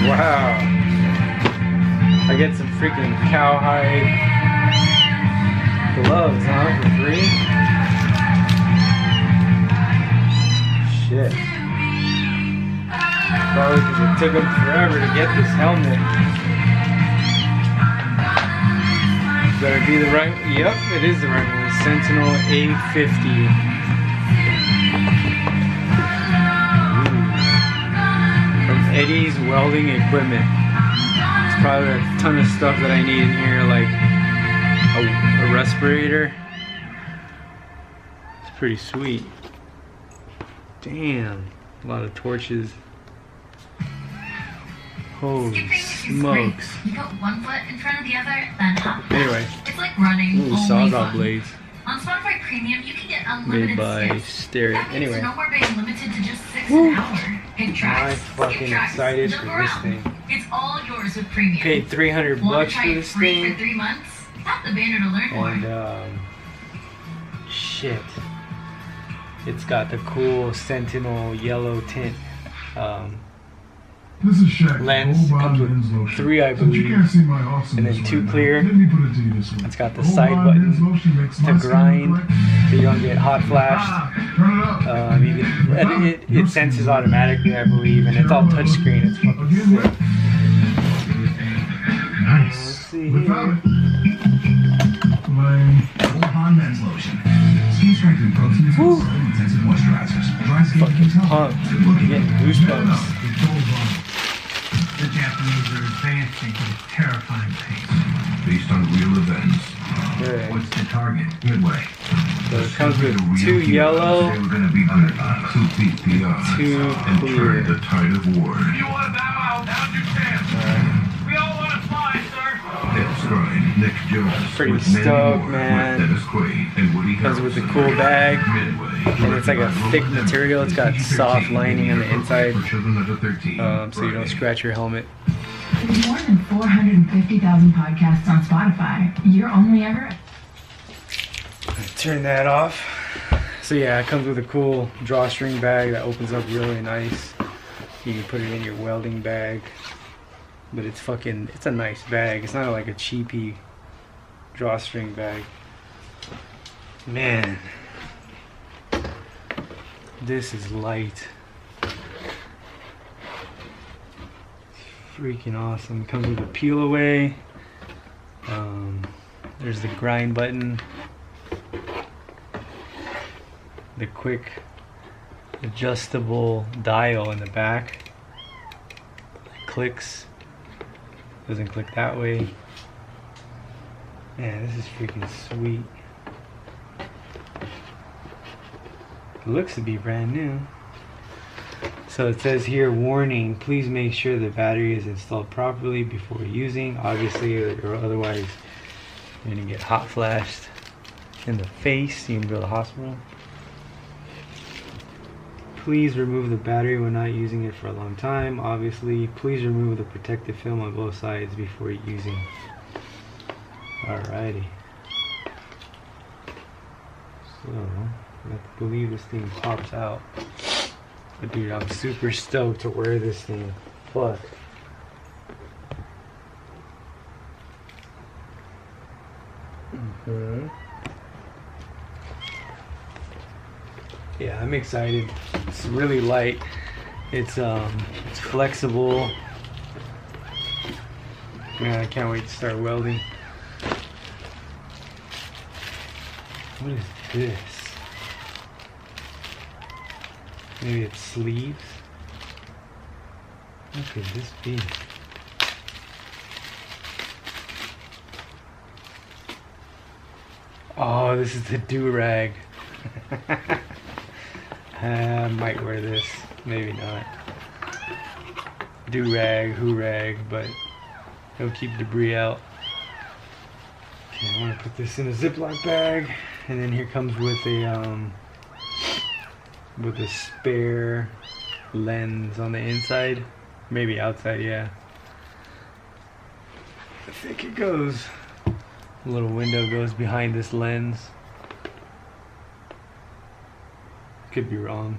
Wow. I get some freaking cowhide gloves, huh, for free? Shit. Probably because it took them forever to get this helmet. Better be the right one. Yep, it is the right one. Sentinel A50. From Eddie's Welding Equipment. It's probably a ton of stuff that I need in here, like a respirator. It's pretty sweet. Damn, a lot of torches. Holy smokes. You put one foot in front of the other, then hop. Anyway. It's like running. Ooh, sawzall blades. On Spotify Premium, you can get unlimited Made by Stereo. That means Anyway. no more being limited to just 6 an hour. Hit tracks, I'm fucking skip tracks, excited jump for this around. thing. It's all yours with Premium. Paid 300 Want bucks to try for it this free thing. for 3 months? Tap the banner to learn more. And shit. It's got the cool Sentinel yellow tint. This is Shaq. Lens comes with 3, I believe, You can't see my awesome and then 2 clear. Let me put it to you this way. It's got the side button to grind, so you don't get hot flashed. Turn it up. It senses automatically, I believe, and it's all touchscreen. It's fucking sick. Nice. Let's see Without here. it. Lane. Old Men's Lotion. Skin strengthening proteins with intensive moisturizers. Dry skin Fucking pumped. I'm getting goosebumps. The Japanese are advancing to terrifying pace. Based on real events. Okay. What's the target? Midway. So it comes with 2 yellow, They were going to be good. 2 beat the odds. 2 And clear. turn the tide of war. You want to bow out? Now's your chance. We all want to fly, sir. It's starring Nick Jones. Pretty with Mandy stoked, Moore, man. With Dennis Quaid and Woody Comes with the Harrelson. cool bag. Midway. And it's like a thick material. It's got soft lining on the inside, For children under 13. so you don't scratch your helmet. With more than 450,000 podcasts on Spotify, you're only ever... Turn that off. So yeah, it comes with a cool drawstring bag that opens up really nice. You can put it in your welding bag. But it's a nice bag. It's not like a cheapy drawstring bag. Man. This is light. Freaking awesome. It comes with a peel away. There's the grind button. The quick adjustable dial in the back. It clicks. Doesn't click that way. Man, this is freaking sweet. It looks to be brand new. So it says here, warning, please make sure the battery is installed properly before using. Obviously, or otherwise you're gonna get hot flashed in the face. You can go to the hospital. Please remove the battery when not using it for a long time. Obviously, please remove the protective film on both sides before using. Alrighty. So, I have to believe this thing pops out. But dude, I'm super stoked to wear this thing. Fuck. Yeah, I'm excited. It's really light. It's flexible. Man, I can't wait to start welding. What is this? Maybe it's sleeves? What could this be? Oh, this is the do-rag. I might wear this, maybe not. Do-rag, hoo-rag, but it'll keep debris out. Okay, I want to put this in a Ziploc bag, and then here comes with a spare lens on the inside, maybe outside, yeah. I think it goes. A little window goes behind this lens. Could be wrong.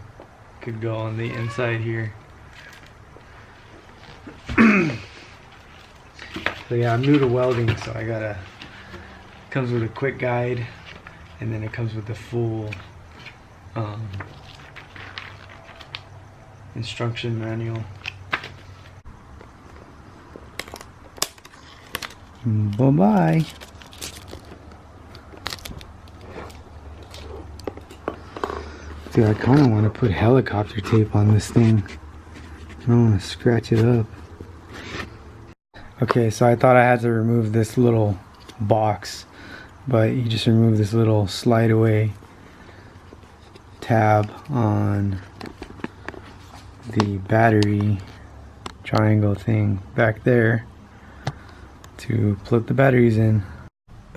Could go on the inside here. So yeah, I'm new to welding, so I gotta, comes with a quick guide, and then it comes with the full instruction manual. Bye-bye. Dude, I kind of want to put helicopter tape on this thing. I don't want to scratch it up. Okay, so I thought I had to remove this little box, but you just remove this little slide away tab on the battery triangle thing back there to plug the batteries in.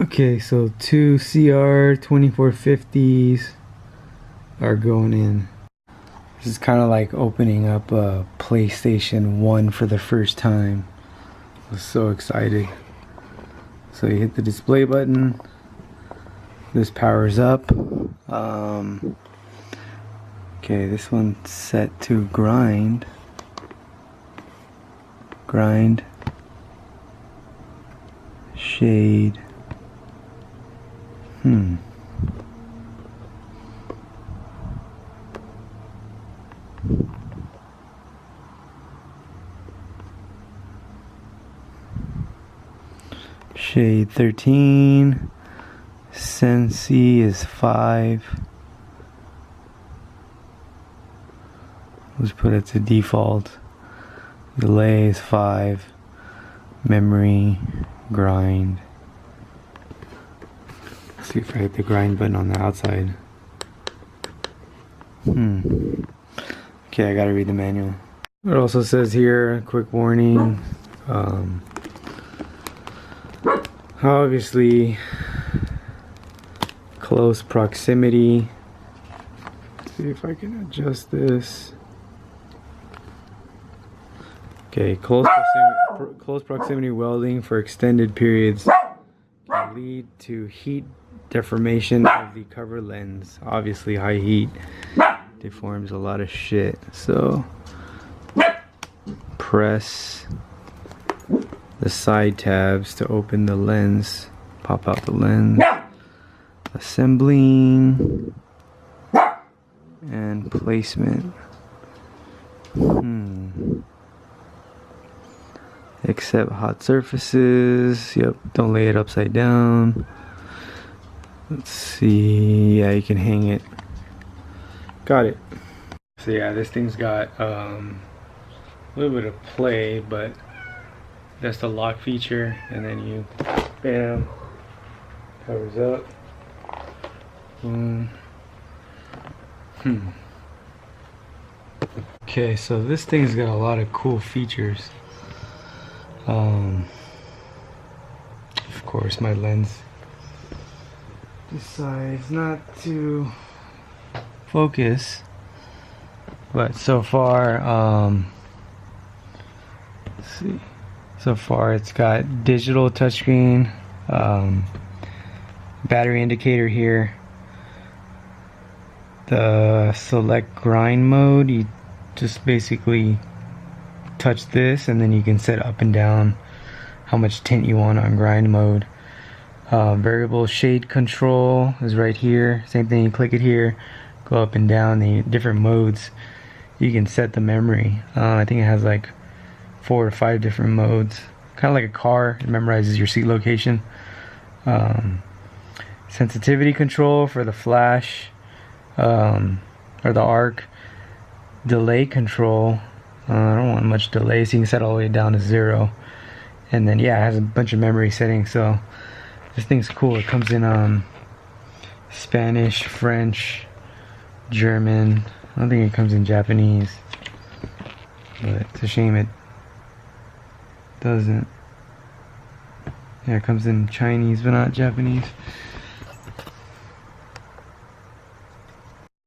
Okay, so 2 CR 2450s are going in. This is kind of like opening up a PlayStation 1 for the first time. I was so excited. So you hit the display button. This powers up. Okay, this one's set to grind. Grind. Shade. Shade 13. Sensi is 5. Let's put it to default. Delay is 5. Memory. Grind. Let's see if I hit the grind button on the outside. Okay, I gotta read the manual. It also says here, quick warning. Obviously, close proximity. Let's see if I can adjust this. Okay, close proximity welding for extended periods can lead to heat deformation of the cover lens. Obviously, high heat deforms a lot of shit. So, press the side tabs to open the lens. Pop out the lens. Assembling and placement. Accept hot surfaces. Yep, don't lay it upside down. Let's see. Yeah, you can hang it. Got it. So yeah, this thing's got a little bit of play, but that's the lock feature, and then you bam, covers up. Boom. Okay, so this thing's got a lot of cool features. Of course, my lens decides not to focus, but so far, let's see. So far, it's got digital touchscreen, battery indicator here. The select grind mode, you just basically touch this and then you can set up and down how much tint you want on grind mode. Variable shade control is right here. Same thing, you click it here, go up and down the different modes. You can set the memory. I think it has like 4 or 5 different modes. Kind of like a car, it memorizes your seat location. Sensitivity control for the flash, or the arc. Delay control. I don't want much delay, so you can set all the way down to 0. And then yeah, it has a bunch of memory settings, so this thing's cool. It comes in Spanish, French, German. I don't think it comes in Japanese, but it's a shame it doesn't. Yeah, it comes in Chinese but not Japanese.